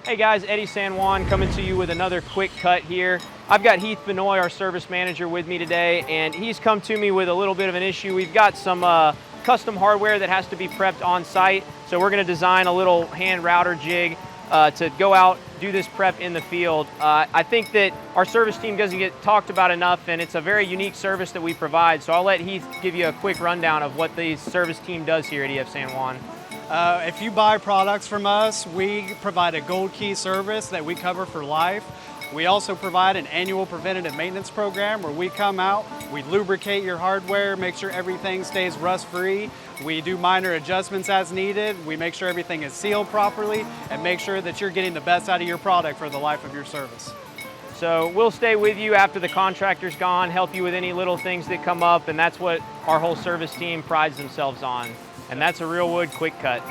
Hey guys, Eddie San Juan coming to you with another quick cut here. I've got Heath Benoit, our service manager, with me today, and he's come to me with a little bit of an issue. We've got some custom hardware that has to be prepped on site, so we're going to design a little hand router jig to go out, do this prep in the field. I think that our service team doesn't get talked about enough, and it's a very unique service that we provide, so I'll let Heath give you a quick rundown of what the service team does here at EF San Juan. If you buy products from us, we provide a gold key service that we cover for life. We also provide an annual preventative maintenance program where we come out, we lubricate your hardware, make sure everything stays rust-free. We do minor adjustments as needed. We make sure everything is sealed properly and make sure that you're getting the best out of your product for the life of your service. So we'll stay with you after the contractor's gone, help you with any little things that come up, and that's what our whole service team prides themselves on. And that's a Real Wood quick cut.